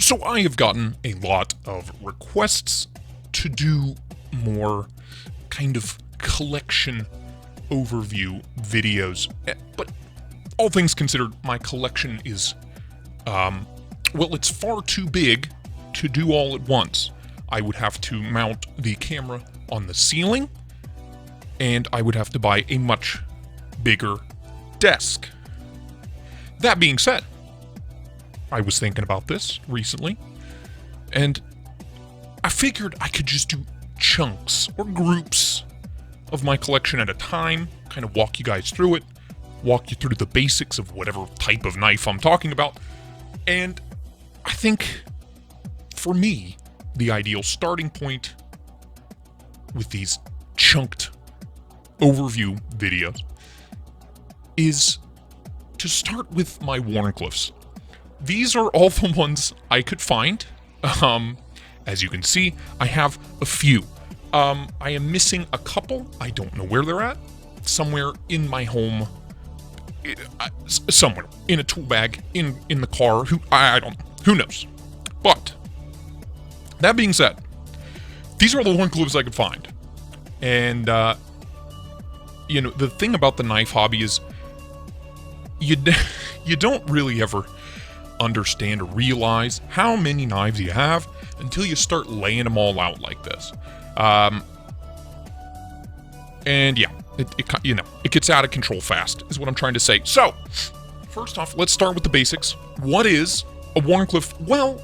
So I have gotten a lot of requests to do more kind of collection overview videos, but all things considered, my collection is, well, it's far too big to do all at once. I would have to mount the camera on the ceiling, and I would have to buy a much bigger desk. That being said, I was thinking about this recently, and I figured I could just do chunks or groups of my collection at a time, kind of walk you guys through it, walk you through the basics of whatever type of knife I'm talking about, and I think, for me, the ideal starting point with these chunked overview videos is to start with my Wharncliffes. These are all the ones I could find. As you can see, I have a few. I am missing a couple. I don't know where they're at. Somewhere in my home. Somewhere. In a tool bag. In the car. I don't know. Who knows? But, that being said, these are all the Wharncliffes I could find. And, you know, the thing about the knife hobby is you don't really ever understand or realize how many knives you have until you start laying them all out like this. And yeah, it gets out of control fast, is what I'm trying to say. So, first off, let's start with the basics. What is a Wharncliffe? Well,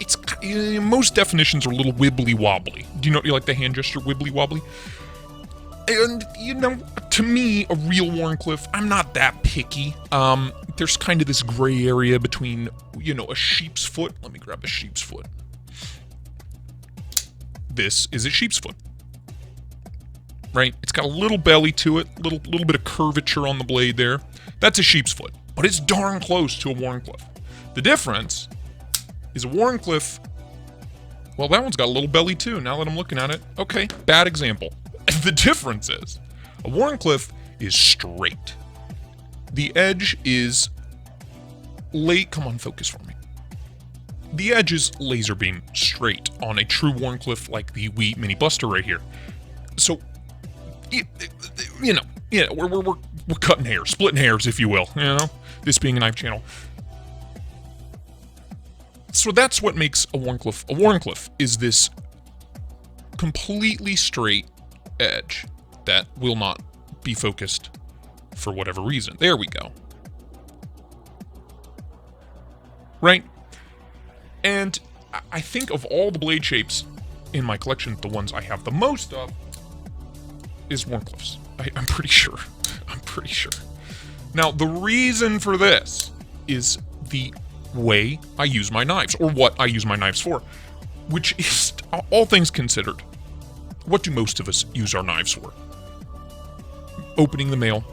it's most definitions are a little wibbly wobbly. Do you know, you like the hand gesture wibbly wobbly? And, you know, to me, a real Wharncliffe, I'm not that picky. There's kind of this gray area between, you know, a sheep's foot. Let me grab a sheep's foot. This is a sheep's foot. Right? It's got a little belly to it, little bit of curvature on the blade there. That's a sheep's foot, but it's darn close to a Wharncliffe. The difference is a Wharncliffe, well, that one's got a little belly too, now that I'm looking at it. Okay, bad example. The difference is, a Wharncliffe is straight. The edge is come on, focus for me. The edge is laser beam straight on a true Wharncliffe like the Wii Mini Buster right here. So, you know, yeah, we're cutting hairs, splitting hairs, if you will, you know, this being a knife channel. So that's what makes a Wharncliffe. A Wharncliffe is this completely straight edge that will not be focused for whatever reason. There we go. Right? And I think of all the blade shapes in my collection, the ones I have the most of is Wharncliffes. I'm pretty sure. I'm pretty sure. Now, the reason for this is the way I use my knives, or what I use my knives for, which is, all things considered, what do most of us use our knives for? Opening the mail,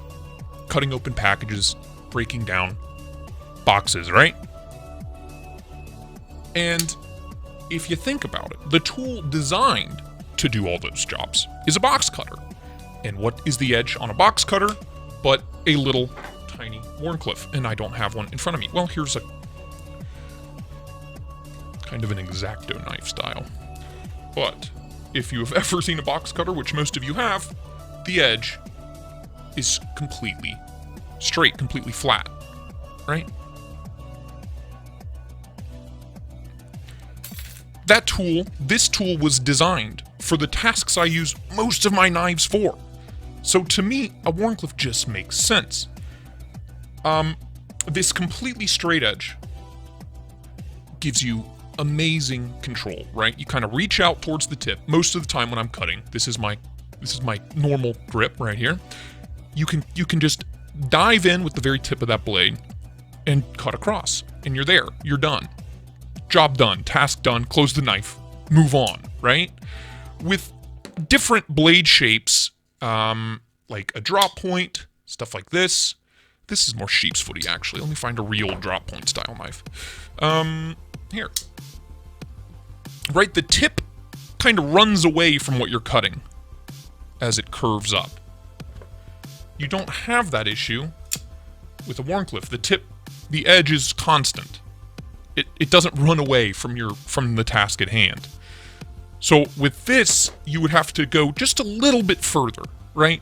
cutting open packages, breaking down boxes, right? And if you think about it, the tool designed to do all those jobs is a box cutter. And what is the edge on a box cutter but a little tiny Wharncliffe? And I don't have one in front of me. Well, here's a kind of an X-Acto knife style. But if you have ever seen a box cutter, which most of you have, the edge is completely straight, completely flat, right? That tool, this tool was designed for the tasks I use most of my knives for. So to me, a Wharncliffe just makes sense. This completely straight edge gives you amazing control, right? You kind of reach out towards the tip. Most of the time when I'm cutting, this is my normal grip right here. You can just dive in with the very tip of that blade and cut across, and you're there. You're done. Job done. Task done. Close the knife. Move on, right? With different blade shapes, like a drop point, stuff like this. This is more sheep's footy, actually. Let me find a real drop point style knife. Here. Right, the tip kind of runs away from what you're cutting as it curves up. You don't have that issue with a Wharncliffe. The edge is constant. It doesn't run away from the task at hand. So with this, you would have to go just a little bit further, right?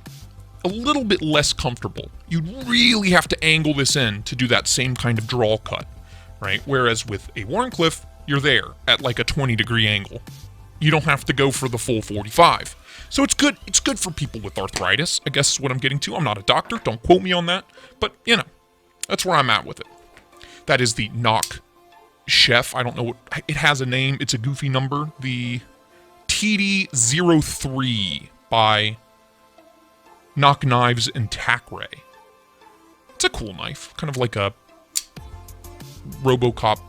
A little bit less comfortable. You'd really have to angle this in to do that same kind of draw cut, right? Whereas with a Wharncliffe, you're there at like a 20-degree angle. You don't have to go for the full 45. So it's good. It's good for people with arthritis, I guess is what I'm getting to. I'm not a doctor. Don't quote me on that. But, you know, that's where I'm at with it. That is the Knock Chef. I don't know what... It has a name. It's a goofy number. The TD03 by Knock Knives and Tack Ray. It's a cool knife. Kind of like a RoboCop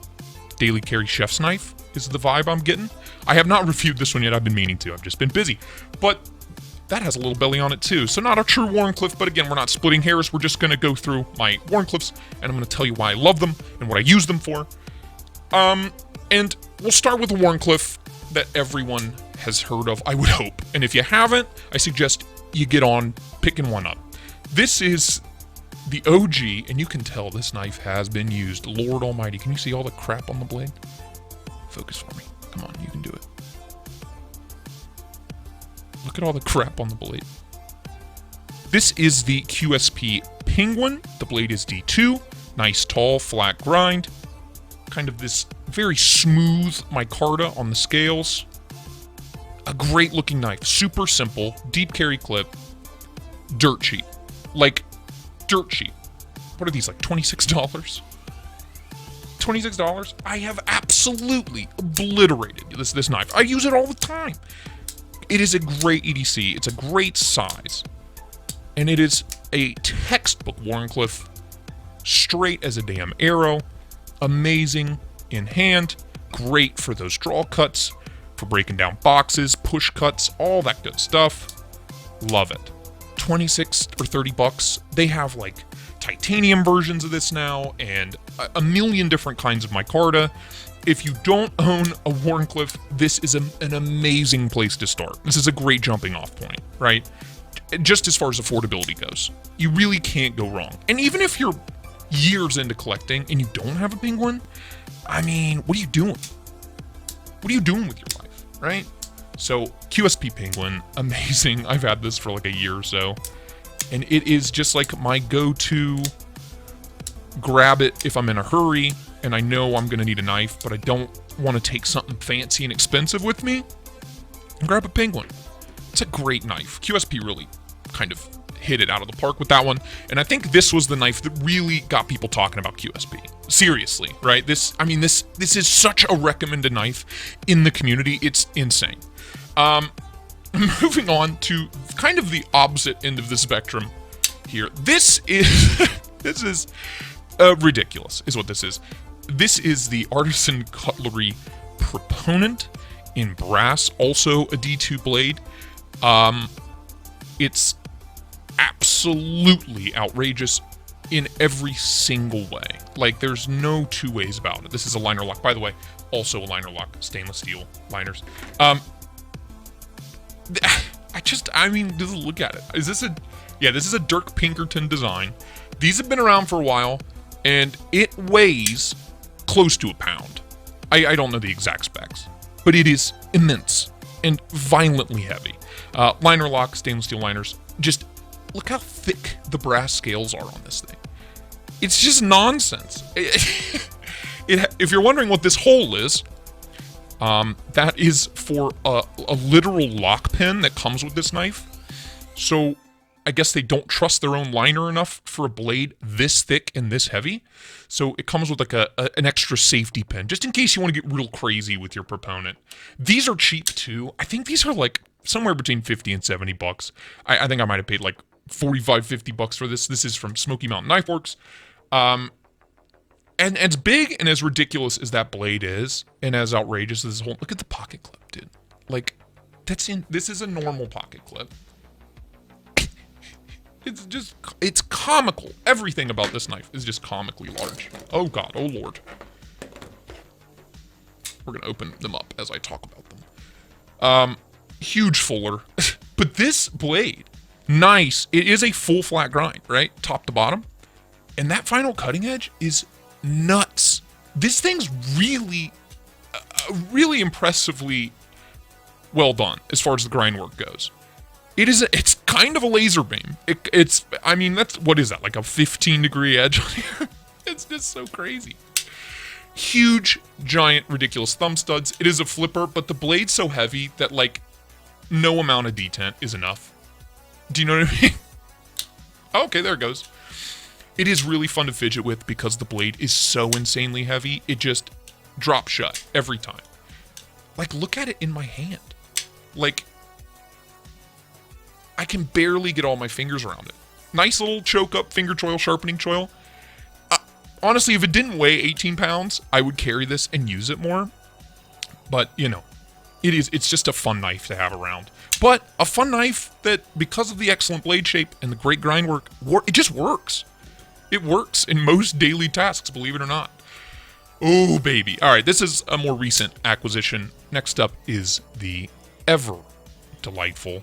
daily carry chef's knife is the vibe I'm getting. I have not reviewed this one yet. I've been meaning to. I've just been busy. But that has a little belly on it too. So not a true Wharncliffe, but again, we're not splitting hairs. We're just going to go through my Wharncliffes, and I'm going to tell you why I love them and what I use them for. And we'll start with a Wharncliffe that everyone has heard of, I would hope. And if you haven't, I suggest you get on picking one up. This is the OG, and you can tell this knife has been used. Lord almighty, can you see all the crap on the blade? Focus for me. Come on, you can do it. Look at all the crap on the blade. This is the Qsp Penguin. The blade is D2. Nice, tall, flat grind. Kind of this very smooth micarta on the scales. A great looking knife. Super simple. Deep carry clip. Dirt cheap. Like, dirt cheap. What are these, like $26? $26? I have absolutely obliterated this knife. I use it all the time. It is a great EDC. It's a great size. And it is a textbook Wharncliffe. Straight as a damn arrow. Amazing in hand. Great for those draw cuts. For breaking down boxes, push cuts, all that good stuff. Love it. 26 or 30 bucks. They have like titanium versions of this now, and a million different kinds of micarta. If you don't own a Wharncliffe, this is an amazing place to start. This is a great jumping off point, right? Just as far as affordability goes. You really can't go wrong. And even if you're years into collecting and you don't have a Penguin, I mean, what are you doing? What are you doing with your life, right? So, Qsp Penguin, amazing. I've had this for like a year or so. And it is just like my go-to grab it if I'm in a hurry and I know I'm going to need a knife, but I don't want to take something fancy and expensive with me. Grab a Penguin. It's a great knife. Qsp really kind of hit it out of the park with that one. And I think this was the knife that really got people talking about Qsp. Seriously, right? This is such a recommended knife in the community. It's insane. Moving on to kind of the opposite end of the spectrum here. This is ridiculous, is what this is. This is the Artisan Cutlery Proponent in brass, also a D2 blade. It's absolutely outrageous in every single way. Like, there's no two ways about it. This is a liner lock, by the way, also a liner lock, stainless steel liners. I mean, just look at it. This is a Dirk Pinkerton design. These have been around for a while, and it weighs close to a pound. I don't know the exact specs, but it is immense and violently heavy. Liner lock, stainless steel liners. Just look how thick the brass scales are on this thing. It's just nonsense. If you're wondering what this hole is, that is for a literal lock pin that comes with this knife. So I guess they don't trust their own liner enough for a blade this thick and this heavy. So it comes with like an extra safety pin, just in case you want to get real crazy with your Proponent. These are cheap too. I think these are like somewhere between 50 and 70 bucks. I think I might have paid like 45, 50 bucks for this. This is from Smoky Mountain Knife Works. And as big and as ridiculous as that blade is, and as outrageous as this whole, look at the pocket clip, dude. Like, this is a normal pocket clip. It's comical. Everything about this knife is just comically large. Oh God, oh Lord. We're gonna open them up as I talk about them. Huge fuller. But this blade, nice. It is a full flat grind, right? Top to bottom. And that final cutting edge is nuts. This thing's really, really impressively well done as far as the grind work goes. It's kind of a laser beam. I mean, what is that, like a 15-degree edge on here? It's just so crazy. Huge, giant, ridiculous thumb studs. It is a flipper, but the blade's so heavy that, like, no amount of detent is enough. Do you know what I mean? Okay, there it goes. It is really fun to fidget with because the blade is so insanely heavy. It just drops shut every time. Like, look at it in my hand. Like, I can barely get all my fingers around it. Nice little choke-up finger choil, sharpening choil. Honestly, if it didn't weigh 18 pounds, I would carry this and use it more. But, you know, it's just a fun knife to have around. But a fun knife that, because of the excellent blade shape and the great grind work, it just works. It works in most daily tasks, believe it or not. Oh, baby. All right, this is a more recent acquisition. Next up is the ever delightful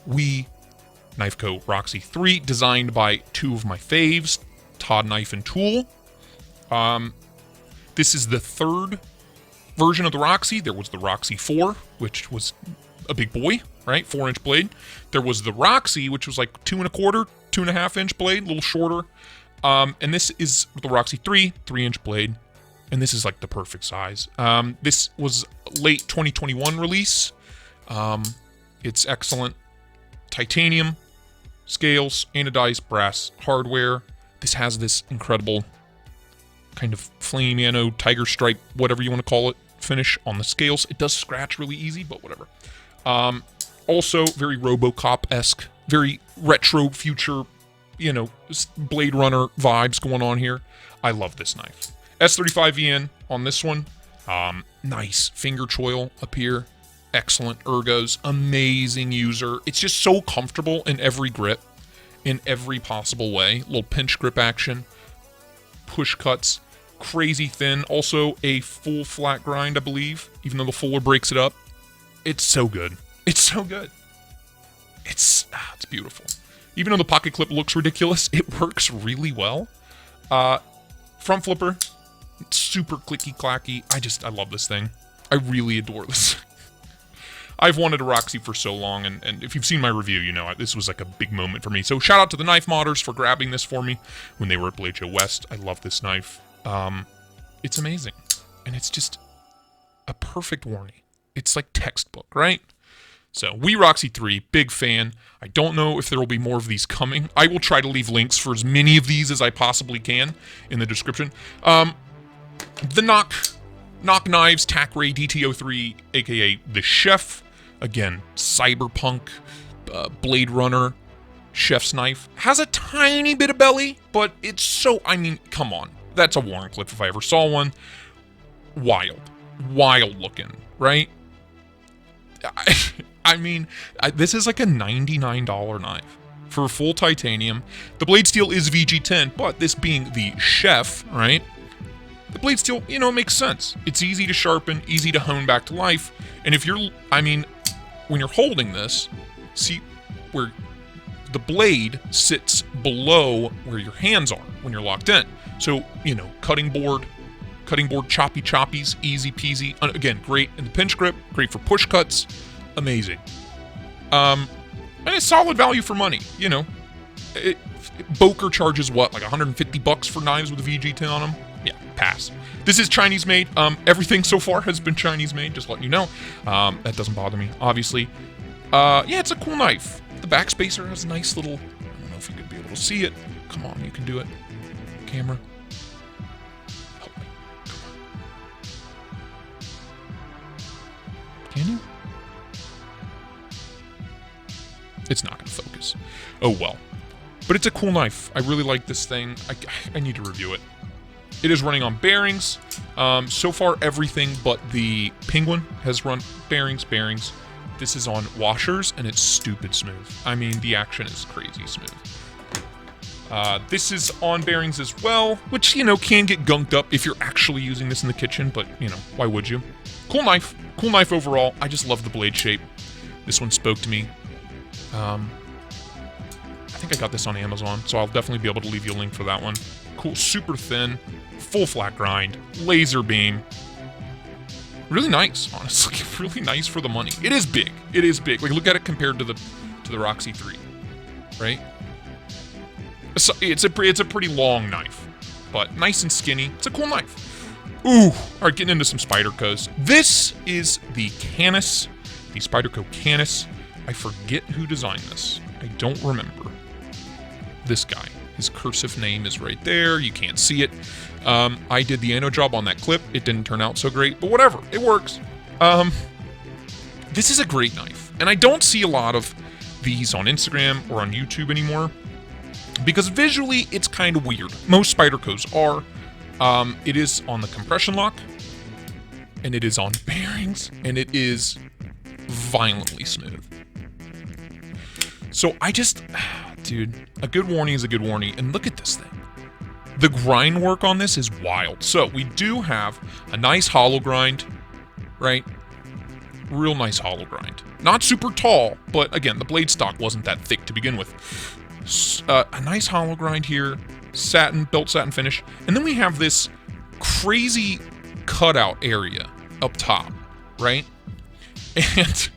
Knifeco Roxy3, designed by two of my faves, Todd Knife and Tool. This is the third version of the Roxy. There was the Roxy 4, which was a big boy, right? 4-inch blade. There was the Roxy, which was like 2 1/4, 2.5-inch blade, a little shorter. And this is the Roxy 3, 3-inch blade. And this is like the perfect size. This was late 2021 release. It's excellent. Titanium, scales, anodized brass hardware. This has this incredible kind of flame anode, tiger stripe, whatever you want to call it, finish on the scales. It does scratch really easy, but whatever. Also, very RoboCop-esque, very retro future, you know, Blade Runner vibes going on here. I love this knife. S35VN on this one. Nice finger choil up here. Excellent ergos. Amazing user. It's just so comfortable in every grip, in every possible way. Little pinch grip action. Push cuts. Crazy thin. Also a full flat grind, I believe, even though the fuller breaks it up. It's so good. It's so good. It's beautiful. Even though the pocket clip looks ridiculous, it works really well. Front flipper. Super clicky clacky. I love this thing. I really adore this. I've wanted a Roxy for so long, and if you've seen my review, you know this was like a big moment for me. So shout out to the Knife Modders for grabbing this for me when they were at Blade Show West. I love this knife. It's amazing. And it's just a perfect Wharnie. It's like textbook, right? So, Roxy3, big fan. I don't know if there will be more of these coming. I will try to leave links for as many of these as I possibly can in the description. The Knock Knives Tac Ray DT03, aka the Chef. Again, cyberpunk, Blade Runner, chef's knife. Has a tiny bit of belly, but it's so, I mean, come on. That's a Wharncliffe if I ever saw one. Wild. Wild looking, right? I mean, this is like a $99 knife for full titanium. The blade steel is VG10, but this being the Chef, right? The blade steel, you know, makes sense. It's easy to sharpen, easy to hone back to life. And if you're, I mean, when you're holding this, see where the blade sits below where your hands are when you're locked in. So, you know, cutting board choppy choppies, easy peasy. Again, great in the pinch grip, great for push cuts, amazing. And it's solid value for money, you know. Boker charges what, like $150 for knives with a VG10 on them? Yeah, pass. This is Chinese made. Everything so far has been Chinese made, just letting you know. That doesn't bother me, obviously. Yeah, it's a cool knife. The backspacer has a nice little, I don't know if you could be able to see it. Come on, you can do it. Camera. Help me. Come on. Can you? It's not going to focus. Oh, well. But it's a cool knife. I really like this thing. I need to review it. It is running on bearings. So far, everything but the Penguin has run bearings. This is on washers, and it's stupid smooth. I mean, the action is crazy smooth. This is on bearings as well, which, you know, can get gunked up if you're actually using this in the kitchen, but, you know, why would you? Cool knife. Cool knife overall. I just love the blade shape. This one spoke to me. I think I got this on Amazon, so I'll definitely be able to leave you a link for that one. Cool, super thin, full flat grind, laser beam. Really nice, honestly. Really nice for the money. It is big. It is big. Like, look at it compared to the Roxy 3, right? So it's a pretty long knife, but nice and skinny. It's a cool knife. Ooh, all right, getting into some Spydercos. This is the Canis, the Spyderco Canis. I forget who designed this. I don't remember. This guy. His cursive name is right there. You can't see it. I did the anno job on that clip. It didn't turn out so great, but whatever. It works. This is a great knife, and I don't see a lot of these on Instagram or on YouTube anymore because visually it's kind of weird. Most Spydercos are. It is on the compression lock, and it is on bearings, and it is violently smooth. So I just, dude, a good Wharnie is a good Wharnie, and look at this thing. The grind work on this is wild. So we do have a nice hollow grind, right? Real nice hollow grind. Not super tall, but again, the blade stock wasn't that thick to begin with. A nice hollow grind here, satin, belt satin finish, and then we have this crazy cutout area up top, right? And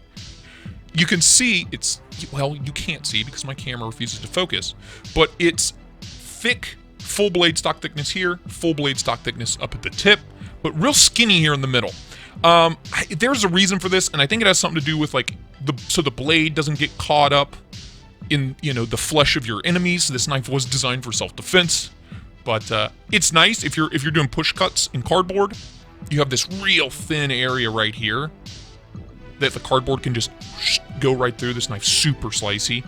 you can see it's, well, you can't see because my camera refuses to focus, but it's thick, full blade stock thickness here, full blade stock thickness up at the tip, but real skinny here in the middle. There's a reason for this, and I think it has something to do with like so the blade doesn't get caught up in, you know, the flesh of your enemies. This knife was designed for self-defense, but it's nice if you're doing push cuts in cardboard. You have this real thin area right here that the cardboard can just go right through. This knife's super slicey.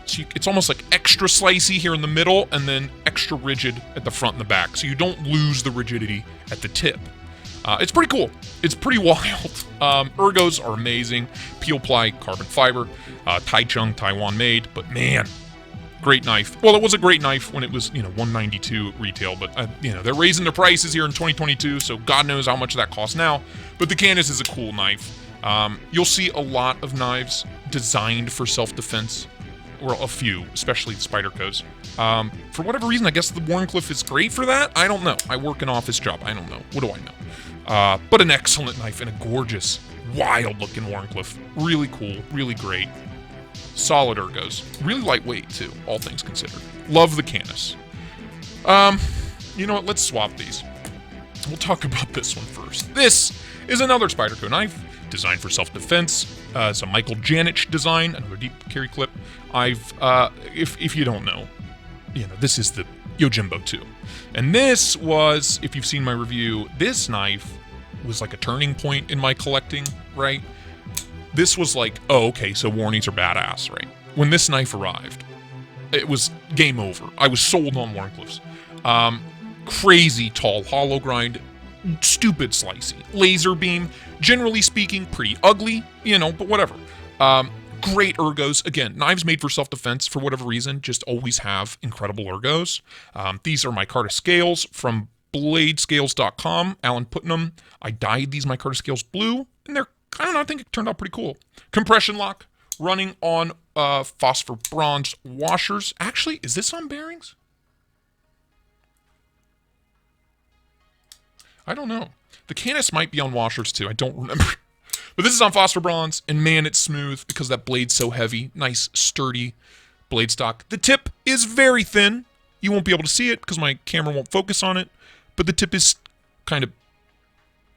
So it's almost like extra slicey here in the middle and then extra rigid at the front and the back, so you don't lose the rigidity at the tip. It's pretty cool. It's pretty wild. Ergos are amazing. Peel ply carbon fiber. Taichung, Taiwan made, but man, great knife. Well, it was a great knife when it was, you know, $192 retail, but you know, they're raising the prices here in 2022, so God knows how much that costs now. But the Canis is a cool knife. You'll see a lot of knives designed for self-defense, or a few, especially the Spydercos. For whatever reason, I guess the Wharncliffes is great for that. I don't know. I work an office job. I don't know. What do I know? But an excellent knife and a gorgeous, wild-looking Wharncliffe. Really cool. Really great. Solid ergos. Really lightweight, too, all things considered. Love the Canis. You know what? Let's swap these. We'll talk about this one first. This is another Spyderco knife, designed for self-defense. It's a Michael Janich design, another deep carry clip. If you don't know, you know, this is the Yojimbo 2. And this was, if you've seen my review, this knife was like a turning point in my collecting, right? This was like, oh, okay, so Wharnies are badass, right? When this knife arrived, it was game over. I was sold on Wharncliffes. Crazy tall hollow grind, stupid slicey. Laser beam, generally speaking, pretty ugly, you know, but whatever. Great ergos. Again, knives made for self-defense, for whatever reason, just always have incredible ergos. These are micarta scales from bladescales.com. Alan Putnam. I dyed these micarta scales blue, and they're, I don't know, I think it turned out pretty cool. Compression lock, running on phosphor bronze washers. Actually, is this on bearings? I don't know. The Canis might be on washers too. I don't remember. But this is on phosphor bronze, and man, it's smooth because that blade's so heavy. Nice, sturdy blade stock. The tip is very thin. You won't be able to see it because my camera won't focus on it, but the tip is kind of,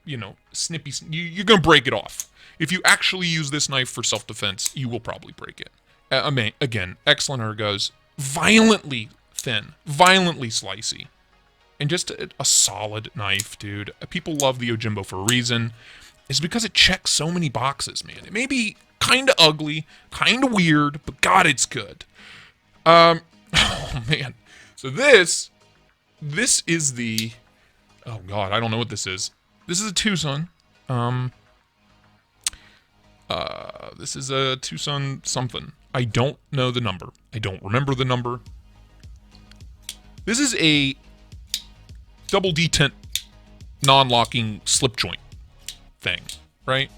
you know, snippy. You're going to break it off. If you actually use this knife for self-defense, you will probably break it. Again, excellent ergos. Violently thin. Violently slicey. And just a solid knife, dude. People love the Yojimbo for a reason. It's because it checks so many boxes, man. It may be kind of ugly, kind of weird, but God, it's good. Oh, man. So this is the... Oh, God, I don't know what this is. This is a Tucson. This is a Tucson something. I don't know the number. I don't remember the number. This is a double detent non-locking slip joint thing, right?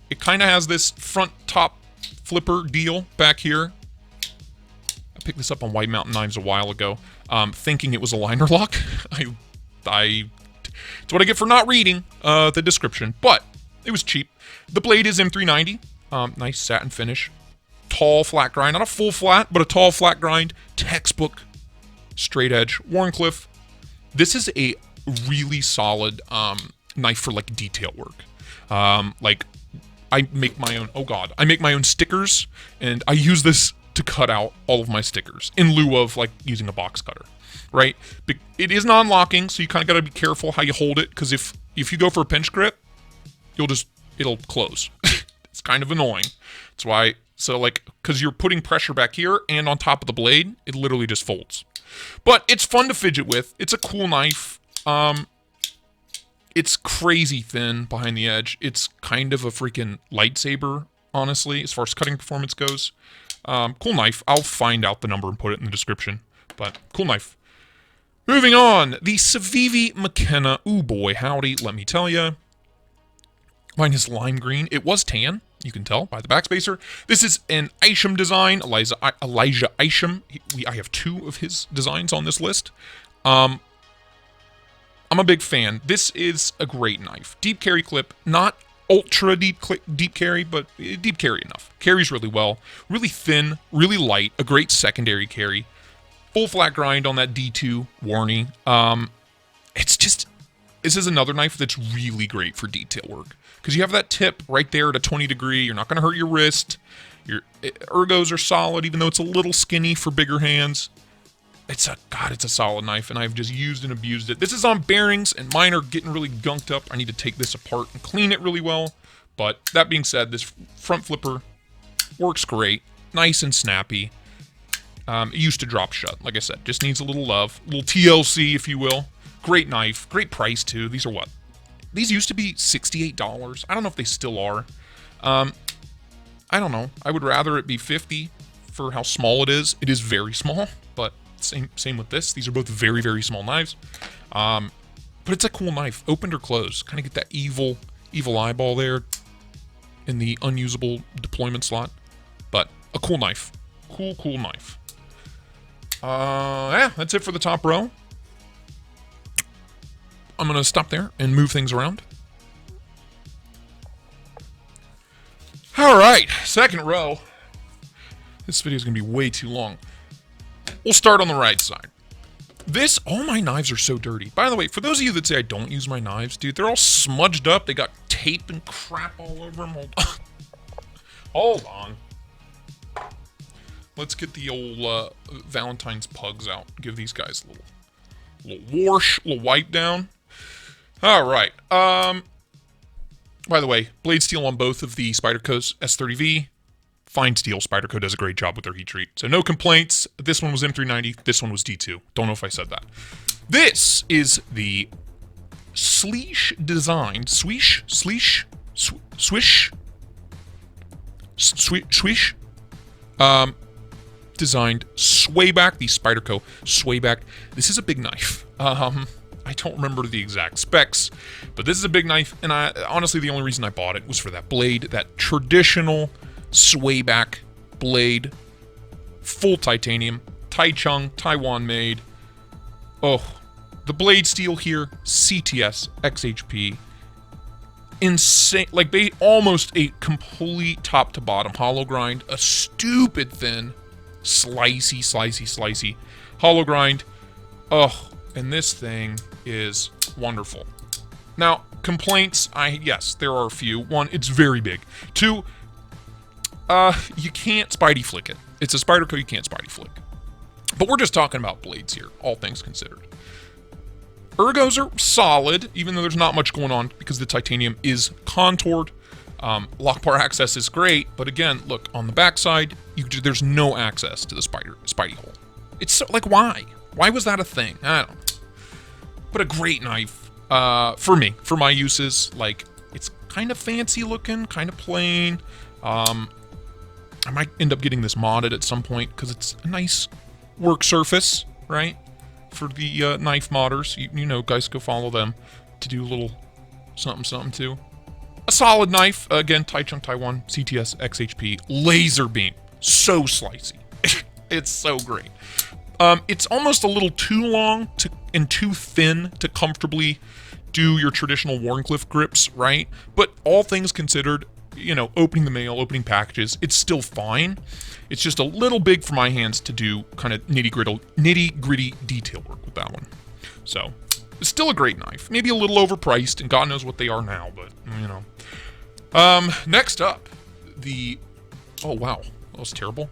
It kind of has this front top flipper deal back here. picked this up on White Mountain Knives a while ago, thinking it was a liner lock. It's what I get for not reading the description, but it was cheap. The blade is M390. Nice satin finish. Tall flat grind. Not a full flat, but a tall flat grind. Textbook straight edge. Wharncliffe. This is a really solid knife for like detail work. Like I make my own, I make my own stickers, and I use this to cut out all of my stickers in lieu of like using a box cutter, right? But it is non-locking, so you kind of got to be careful how you hold it, because if you go for a pinch grip, it'll close. It's kind of annoying. That's why, so like, because you're putting pressure back here and on top of the blade, it literally just folds. But it's fun to fidget with. It's a cool knife. It's crazy thin behind the edge. It's kind of a freaking lightsaber, honestly, as far as cutting performance goes. Cool knife. I'll find out the number and put it in the description. But cool knife. Moving on, the Civivi McKenna. Ooh boy, howdy, let me tell ya. Mine is lime green. It was tan, you can tell by the backspacer. This is an Isham design, Elijah Isham. I have 2 of his designs on this list. I'm a big fan. This is a great knife. Deep carry clip, not ultra deep carry, but deep carry enough. Carries really well. Really thin, really light. A great secondary carry. Full flat grind on that D2 Wharnie. This is another knife that's really great for detail work, because you have that tip right there at a 20 degree. You're not going to hurt your wrist. Your ergos are solid, even though it's a little skinny for bigger hands. It's a solid knife, and I've just used and abused it. This is on bearings, and mine are getting really gunked up. I need to take this apart and clean it really well. But that being said, this front flipper works great. Nice and snappy. It used to drop shut, like I said. Just needs a little love. A little TLC, if you will. Great knife. Great price, too. These are what? These used to be $68. I don't know if they still are. I don't know. I would rather it be $50 for how small it is. It is very small, but same with this. These are both very, very small knives. But it's a cool knife. Opened or closed. Kind of get that evil eyeball there in the unusable deployment slot. But a cool knife. Cool knife. Yeah, that's it for the top row. I'm going to stop there and move things around. All right, second row. This video is going to be way too long. We'll start on the right side. All my knives are so dirty. By the way, for those of you that say I don't use my knives, dude, they're all smudged up. They got tape and crap all over them. Hold on. Let's get the old Valentine's pugs out. Give these guys a little wash, a little wipe down. All right. By the way, blade steel on both of the Spyderco's S30V. Fine steel. Spyderco does a great job with their heat treat. So no complaints. This one was M390. This one was D2. Don't know if I said that. This is the Swish designed. Swish? Designed Swayback, the Spyderco Swayback. This is a big knife. I don't remember the exact specs, but this is a big knife, and honestly, the only reason I bought it was for that blade, that traditional Swayback blade, full titanium, Taichung, Taiwan made. Oh, the blade steel here, CTS, XHP, insane, like almost a complete top to bottom hollow grind, a stupid thin, slicey hollow grind. Oh, and this thing is wonderful. Now, complaints, yes, there are a few. One, it's very big. Two, you can't Spidey flick it. It's a Spyderco, you can't Spidey flick. But we're just talking about blades here, all things considered. Ergos are solid, even though there's not much going on because the titanium is contoured. Lock bar access is great, but again, look, on the backside, there's no access to the Spidey hole. It's so, like, why? Why was that a thing? I don't know. But a great knife for me, for my uses. Like, it's kind of fancy looking, kind of plain. I might end up getting this modded at some point because it's a nice work surface, right? For the knife modders. You know, guys, go follow them to do a little something too. A solid knife. Again, Taichung Taiwan, CTS, XHP, laser beam. So slicey. It's so great. It's almost a little too long and too thin to comfortably do your traditional Wharncliffe grips, right? But all things considered, you know, opening the mail, opening packages, it's still fine. It's just a little big for my hands to do kind of nitty-gritty detail work with that one. So, it's still a great knife. Maybe a little overpriced, and God knows what they are now, but, you know. Next up, oh wow, that was terrible.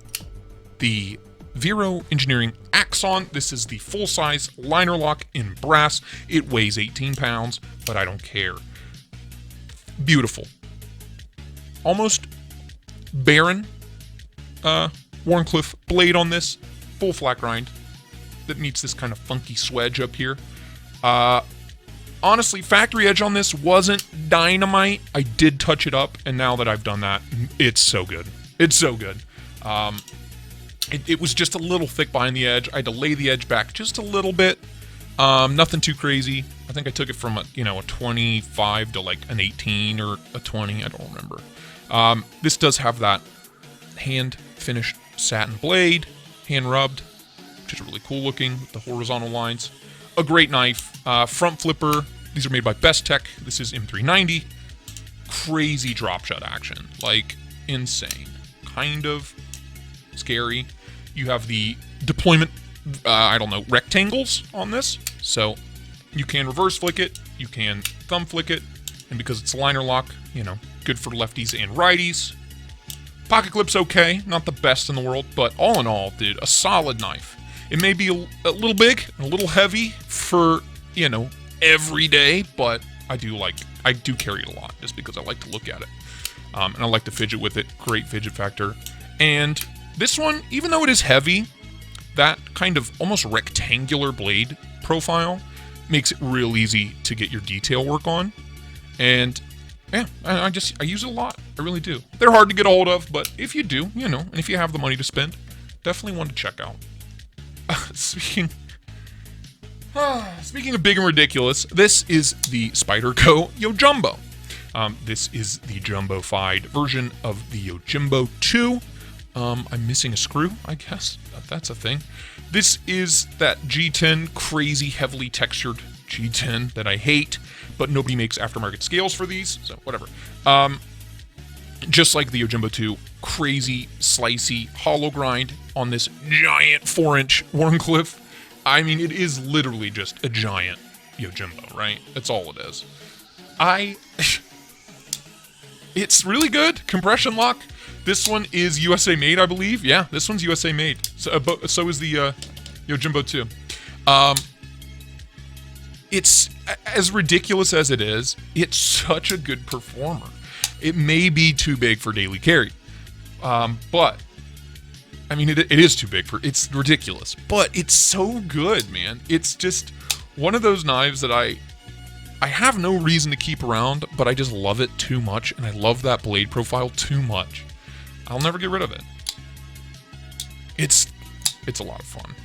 The Vero Engineering Axon. This is the full-size liner lock in brass. It weighs 18 pounds, but I don't care. Beautiful. Almost barren Wharncliffe blade on this. Full flat grind that meets this kind of funky swedge up here. Honestly, factory edge on this wasn't dynamite. I did touch it up, and now that I've done that, it's so good. It's so good. It was just a little thick behind the edge. I had to lay the edge back just a little bit. Nothing too crazy. I think I took it from a 25 to like an 18 or a 20. I don't remember. This does have that hand finished satin blade, hand rubbed, which is really cool looking with the horizontal lines. A great knife. Front flipper. These are made by Best Tech. This is M390. Crazy drop shot action. Like, insane. Kind of scary. You have the deployment, rectangles on this. So you can reverse flick it, you can thumb flick it, and because it's a liner lock, good for lefties and righties. Pocket clip's okay, not the best in the world, but all in all, dude, a solid knife. It may be a little big, a little heavy for, every day, but I do carry it a lot just because I like to look at it. And I like to fidget with it. Great fidget factor. And this one, even though it is heavy, that kind of almost rectangular blade profile makes it real easy to get your detail work on. And yeah, I use it a lot. I really do. They're hard to get a hold of, but if you do, and if you have the money to spend, definitely one to check out. Speaking of big and ridiculous, this is the Spyderco Yojimbo. This is the jumbo-fied version of the Yojimbo 2. I'm missing a screw, I guess. That's a thing. This is that G10, crazy, heavily textured G10 that I hate, but nobody makes aftermarket scales for these, so whatever. Just like the Yojimbo 2, crazy, slicey, hollow grind on this giant 4-inch Wharncliffe. I mean, it is literally just a giant Yojimbo, right? That's all it is. It's really good. Compression lock. This one is USA made, I believe. Yeah, this one's USA made. So is the Yojimbo 2. It's as ridiculous as it is. It's such a good performer. It may be too big for daily carry, but I mean, it is too big for. It's ridiculous, but it's so good, man. It's just one of those knives that I have no reason to keep around, but I just love it too much, and I love that blade profile too much. I'll never get rid of it. It's a lot of fun.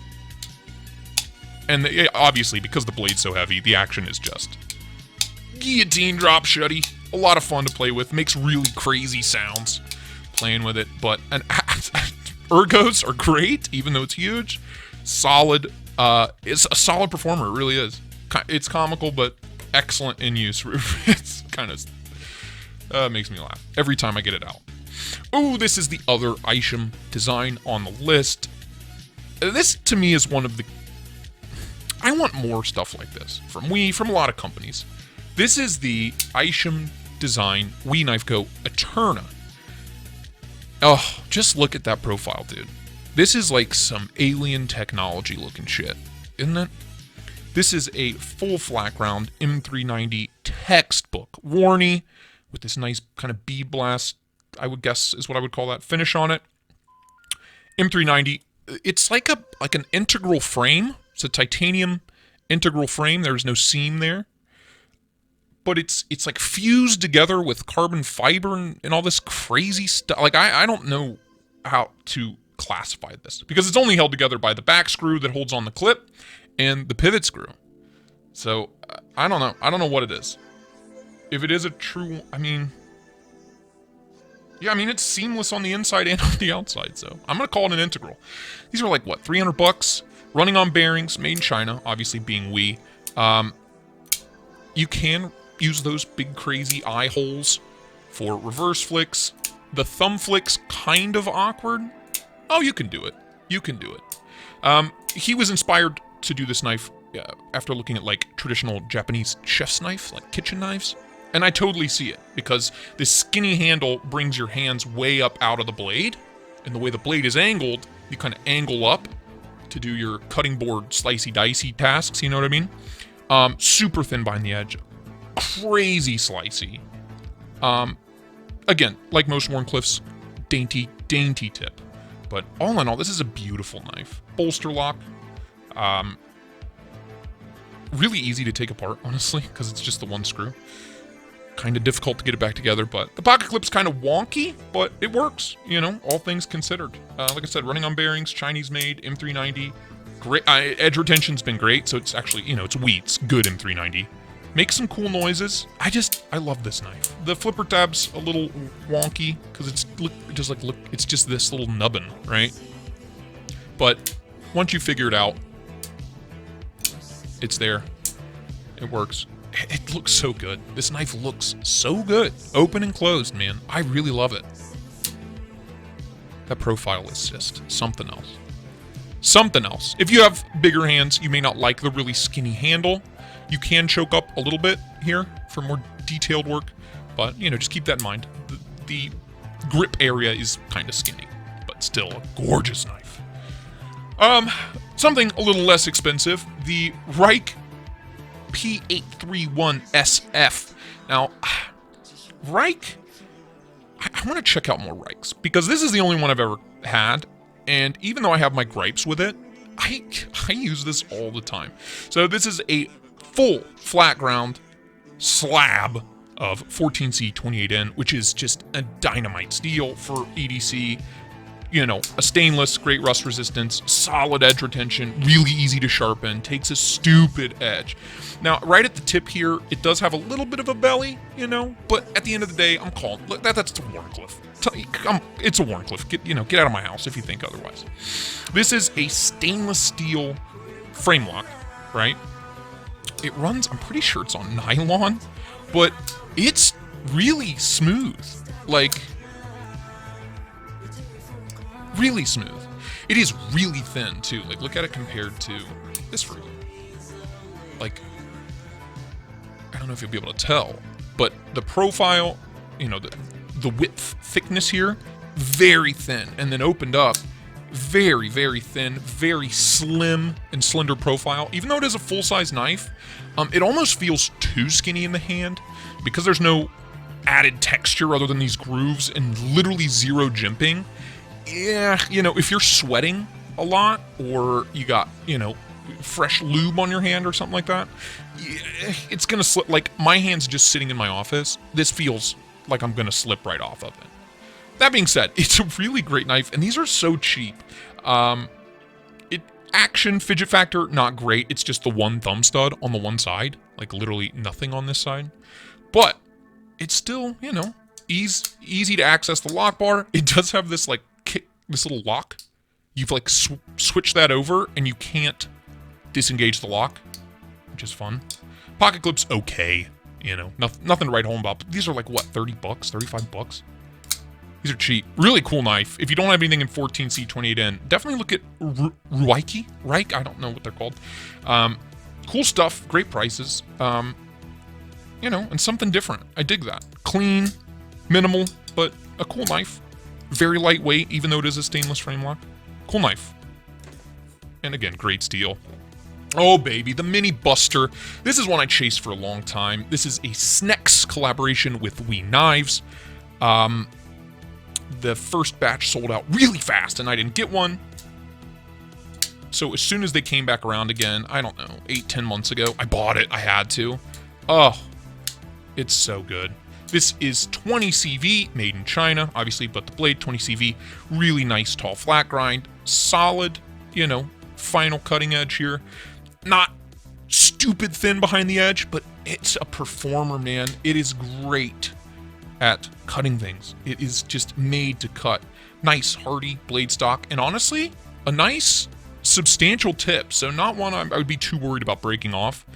And obviously, because the blade's so heavy, the action is just guillotine drop shutty. A lot of fun to play with. Makes really crazy sounds playing with it. But ergos are great, even though it's huge. Solid. It's a solid performer. It really is. It's comical, but excellent in use. It's kind of makes me laugh every time I get it out. Oh, this is the other Isham design on the list. This, to me, is one of the... I want more stuff like this from a lot of companies. This is the Isham design Knifeco Aeterna. Oh, just look at that profile, dude. This is like some alien technology looking shit, isn't it? This is a full flat ground M390 textbook Wharnie with this nice kind of bead blast, I would guess is what I would call that, finish on it. M390, it's like an integral frame. It's a titanium integral frame. There's no seam there. But it's like fused together with carbon fiber and all this crazy stuff. Like, I don't know how to classify this because it's only held together by the back screw that holds on the clip and the pivot screw. So, I don't know. I don't know what it is. If it is a true, I mean, Yeah, I mean, it's seamless on the inside and on the outside, so I'm going to call it an integral. These are like, what, 300 bucks? Running on bearings, made in China, obviously being we. You can use those big crazy eye holes for reverse flicks. The thumb flick's kind of awkward. Oh, you can do it. You can do it. He was inspired to do this knife after looking at, like, traditional Japanese chef's knife, like kitchen knives. And I totally see it, because this skinny handle brings your hands way up out of the blade, and the way the blade is angled, you kind of angle up to do your cutting board slicey-dicey tasks, you know what I mean? Super thin behind the edge, crazy slicey. Again, like most Wharncliffes, dainty, dainty tip. But all in all, this is a beautiful knife. Bolster lock. Really easy to take apart, honestly, because it's just the one screw. Kind of difficult to get it back together, but the pocket clip's kind of wonky, but it works, you know, all things considered. Like I said, running on bearings, Chinese made, M390. Great, edge retention's been great, so it's actually, you know, it's wheat's good M390. Makes some cool noises. I love this knife. The flipper tab's a little wonky, because it's it's just this little nubbin, right? But once you figure it out, it's there. It works. It looks so good. This knife looks so good. Open and closed, man. I really love it. That profile is just something else. Something else. If you have bigger hands, you may not like the really skinny handle. You can choke up a little bit here for more detailed work, but, you know, just keep that in mind. The grip area is kind of skinny, but still a gorgeous knife. Something a little less expensive, the Reich P831s SF. Now, Reich, I want to check out more Reichs, because this is the only one I've ever had, and even though I have my gripes with it, I use this all the time. So this is a full flat ground slab of 14C28N, which is just a dynamite steel for EDC. You know, a stainless, great rust resistance, solid edge retention, really easy to sharpen, takes a stupid edge. Now, right at the tip here, it does have a little bit of a belly, you know, but at the end of the day, I'm calling, look, that's a Wharncliffe. It's a Wharncliffe. Get out of my house if you think otherwise. This is a stainless steel frame lock, right? It runs, I'm pretty sure it's on nylon, but it's really smooth. Like, really smooth. It is really thin, too. Like, look at it compared to this fruit. Like, I don't know if you'll be able to tell, but the profile, you know, the width thickness here, very thin. And then opened up, very, very thin, very slim and slender profile. Even though it is a full-size knife, it almost feels too skinny in the hand because there's no added texture other than these grooves and literally zero jimping. Yeah, you know, if you're sweating a lot or you got, you know, fresh lube on your hand or something like that, it's gonna slip. Like, my hand's just sitting in my office. This feels like I'm gonna slip right off of it. That being said, it's a really great knife, and these are so cheap. Action, fidget factor, not great. It's just the one thumb stud on the one side. Like, literally nothing on this side. But it's still, you know, easy to access the lock bar. It does have this, like, this little lock. You've, like, switched that over, and you can't disengage the lock, which is fun. Pocket clip's okay, you know, nothing to write home about. But these are, like, what, 30 bucks, 35 bucks? These are cheap. Really cool knife. If you don't have anything in 14C28N, definitely look at Reich, I don't know what they're called. Cool stuff, great prices. You know, and something different. I dig that. Clean, minimal, but a cool knife. Very lightweight, even though it is a stainless frame lock. Cool knife. And again, great steel. Oh, baby, the Mini Buster. This is one I chased for a long time. This is a Snex collaboration with We Knives. The first batch sold out really fast, and I didn't get one. So as soon as they came back around again, I don't know, 8-10 months ago, I bought it. I had to. Oh, it's so good. This is 20 CV, made in China, obviously, but the blade, 20 CV, really nice, tall, flat grind, solid, you know, final cutting edge here. Not stupid thin behind the edge, but it's a performer, man. It is great at cutting things. It is just made to cut. Nice, hardy blade stock, and honestly, a nice, substantial tip. So not one I would be too worried about breaking off.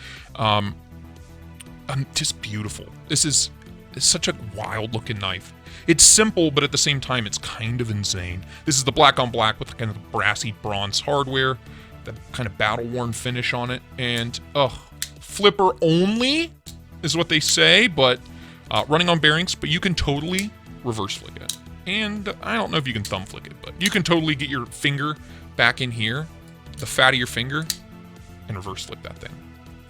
Just beautiful. This is such a wild-looking knife. It's simple, but at the same time, it's kind of insane. This is the black on black with kind of the brassy bronze hardware, the kind of battle-worn finish on it, and, flipper only is what they say, but running on bearings, but you can totally reverse flick it. And I don't know if you can thumb flick it, but you can totally get your finger back in here, the fat of your finger, and reverse flick that thing.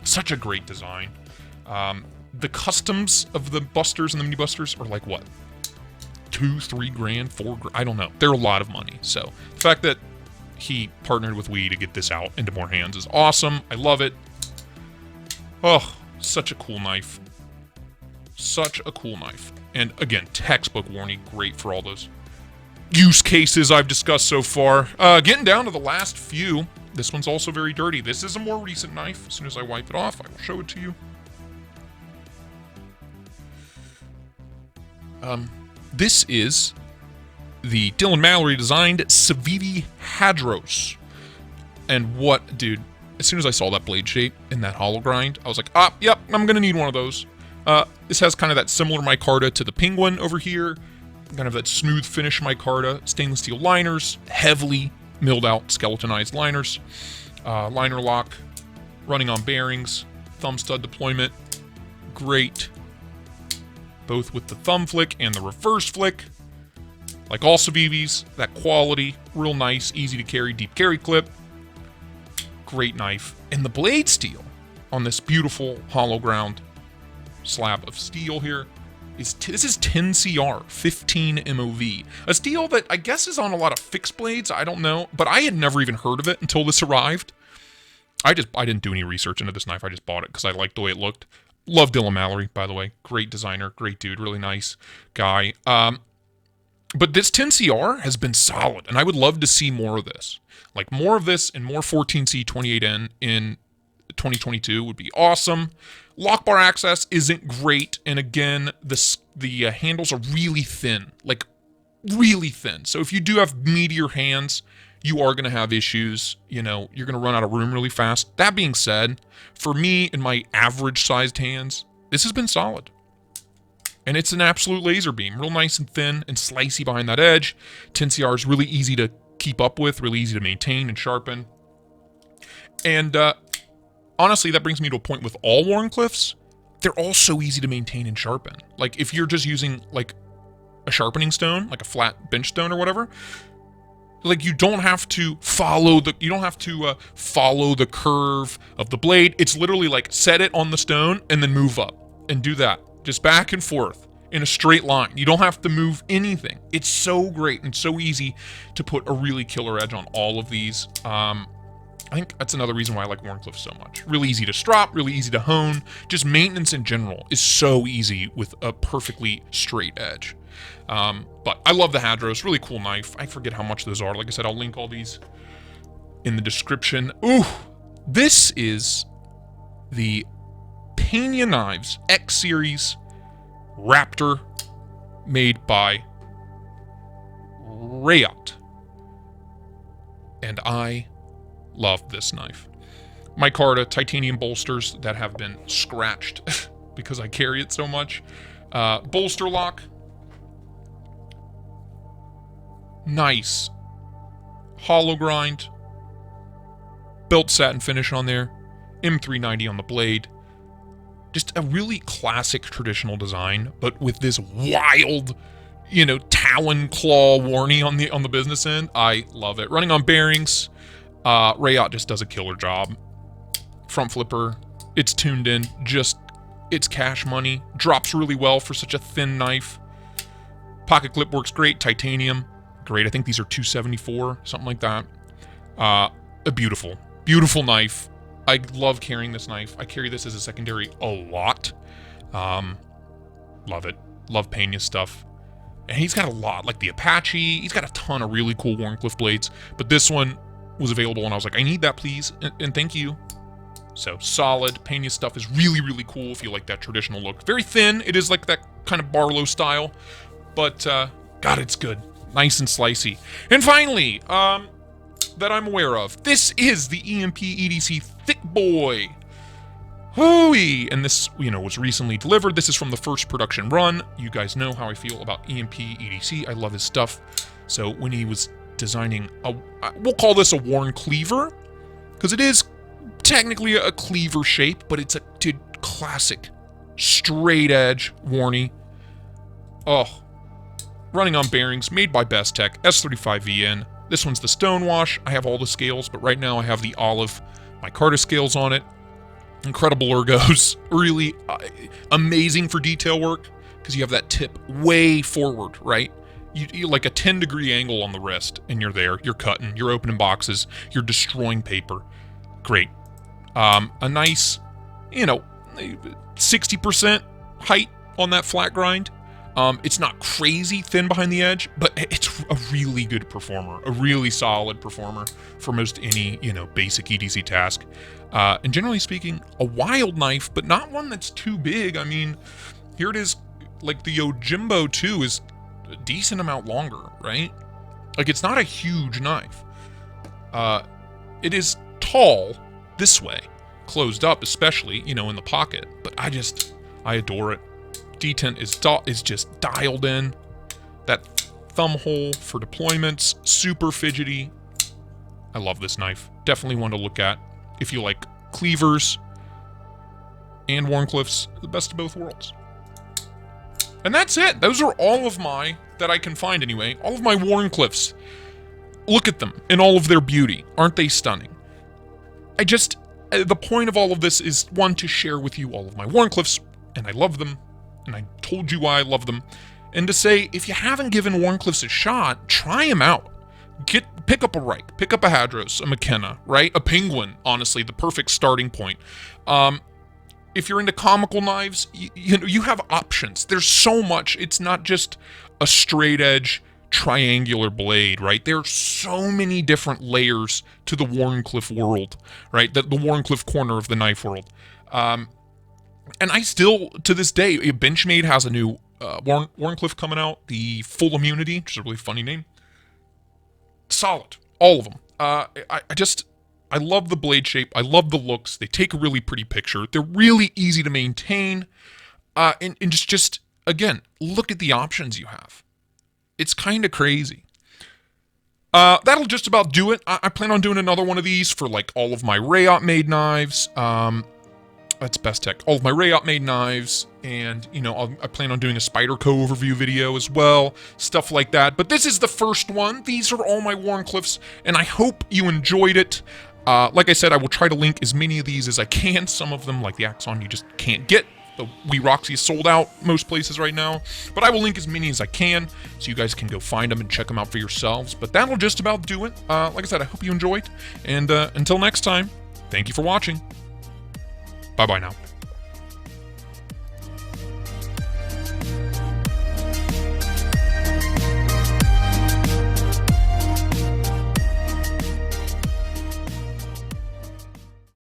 Such a great design. The customs of the busters and the mini busters are like, what? 2, 3 grand, 4 grand? I don't know. They're a lot of money. So the fact that he partnered with We to get this out into more hands is awesome. I love it. Oh, such a cool knife. Such a cool knife. And again, textbook Wharnie, great for all those use cases I've discussed so far. Getting down to the last few. This one's also very dirty. This is a more recent knife. As soon as I wipe it off, I will show it to you. This is the Dylan Mallory designed Civivi Hadros. And what, dude, as soon as I saw that blade shape in that hollow grind, I was like, yep, I'm gonna need one of those. This has kind of that similar micarta to the Penguin over here, kind of that smooth finish micarta, stainless steel liners, heavily milled out skeletonized liners, liner lock, running on bearings, thumb stud deployment, great. Both with the thumb flick and the reverse flick. Like all Civivis, that quality, real nice, easy to carry, deep carry clip. Great knife. And the blade steel on this beautiful hollow ground slab of steel here is, this is 10 CR, 15 MOV. A steel that I guess is on a lot of fixed blades, I don't know, but I had never even heard of it until this arrived. I didn't do any research into this knife, I just bought it because I liked the way it looked. Love Dylan Mallory, by the way. Great designer, great dude, really nice guy. But this 10CR has been solid, and I would love to see more of this. Like, more of this and more 14C 28N in 2022 would be awesome. Lock bar access isn't great, and again, the handles are really thin. Like, really thin. So if you do have meatier hands, you are going to have issues. You know, you're going to run out of room really fast. That being said, for me and my average-sized hands, this has been solid. And it's an absolute laser beam. Real nice and thin and slicey behind that edge. 10CR is really easy to keep up with, really easy to maintain and sharpen. And honestly, that brings me to a point with all Wharncliffes. They're all so easy to maintain and sharpen. Like, if you're just using, like, a sharpening stone, like a flat bench stone or whatever, like, you don't have to follow the curve of the blade. It's literally like set it on the stone and then move up and do that. Just back and forth in a straight line. You don't have to move anything. It's so great and so easy to put a really killer edge on all of these. I think that's another reason why I like Wharncliffes so much. Really easy to strop, really easy to hone. Just maintenance in general is so easy with a perfectly straight edge. But I love the Hadros, really cool knife. I forget how much those are. Like I said, I'll link all these in the description. Ooh, this is the Pena Knives X Series Raptor made by Reich. And I love this knife. Micarta titanium bolsters that have been scratched because I carry it so much. Bolster lock. Nice hollow grind, belt satin finish on there, M390 on the blade. Just a really classic traditional design, but with this wild, you know, talon claw Wharnie on the business end. I love it. Running on bearings, Reich just does a killer job. Front flipper, it's tuned in, just it's cash money. Drops really well for such a thin knife. Pocket clip works great. Titanium. Great. I think these are 274, something like that. A beautiful, beautiful knife. I love carrying this knife. I carry this as a secondary a lot. Love it. Love Pena's stuff. And he's got a lot, like the Apache. He's got a ton of really cool Wharncliffe blades. But this one was available, and I was like, I need that, please. And thank you. So solid. Pena stuff is really, really cool if you like that traditional look. Very thin. It is like that kind of Barlow style. But, God, it's good. Nice and slicey. And finally, that I'm aware of, this is the Emp Edc Thick Boy. Hooey! And this, was recently delivered. This is from the first production run. You guys know how I feel about Emp Edc. I love his stuff. So when he was designing we'll call this a Wharncleaver, because it is technically a cleaver shape, but it's a classic straight edge Wharnie. Oh, running on bearings, made by Best Tech, S35VN. This one's the Stonewash. I have all the scales, but right now I have the olive micarta scales on it. Incredible ergos, really amazing for detail work, because you have that tip way forward, right? You like a 10-degree angle on the wrist, and you're there, you're cutting, you're opening boxes, you're destroying paper. Great. A nice, 60% height on that flat grind. It's not crazy thin behind the edge, but it's a really good performer, a really solid performer for most any, basic EDC task. And generally speaking, a wild knife, but not one that's too big. I mean, here it is, like the Yojimbo 2 is a decent amount longer, right? Like, it's not a huge knife. It is tall this way, closed up especially, in the pocket, but I adore it. Detent is just dialed in. That thumb hole for deployments, super fidgety. I love this knife. Definitely one to look at if you like cleavers and Wharncliffes, the best of both worlds. And that's it. Those are all of that I can find anyway, all of my Wharncliffes. Look at them in all of their beauty. Aren't they stunning? The point of all of this is, one, to share with you all of my Wharncliffes, and I love them. And I told you why I love them. And to say, if you haven't given Wharncliffes a shot, try them out. Pick up a Reich, pick up a Hadros, a McKenna, right? A Penguin, honestly, the perfect starting point. If you're into comical knives, you have options. There's so much. It's not just a straight edge triangular blade, right? There are so many different layers to the Wharncliffe world, right? The Wharncliffe corner of the knife world. And I still, to this day, Benchmade has a new Wharncliffe coming out, the Full Immunity, which is a really funny name. Solid. All of them. I love the blade shape. I love the looks. They take a really pretty picture. They're really easy to maintain. And just, again, look at the options you have. It's kind of crazy. That'll just about do it. I plan on doing another one of these for, like, all of my Rayot made knives. That's Best Tech. All of my Rayot made knives, and, I plan on doing a Spyderco overview video as well, stuff like that. But this is the first one. These are all my Wharncliffes, and I hope you enjoyed it. Like I said, I will try to link as many of these as I can. Some of them, like the Axon, you just can't get. The Roxy is sold out most places right now. But I will link as many as I can, so you guys can go find them and check them out for yourselves. But that'll just about do it. Like I said, I hope you enjoyed. And until next time, thank you for watching. Bye-bye now.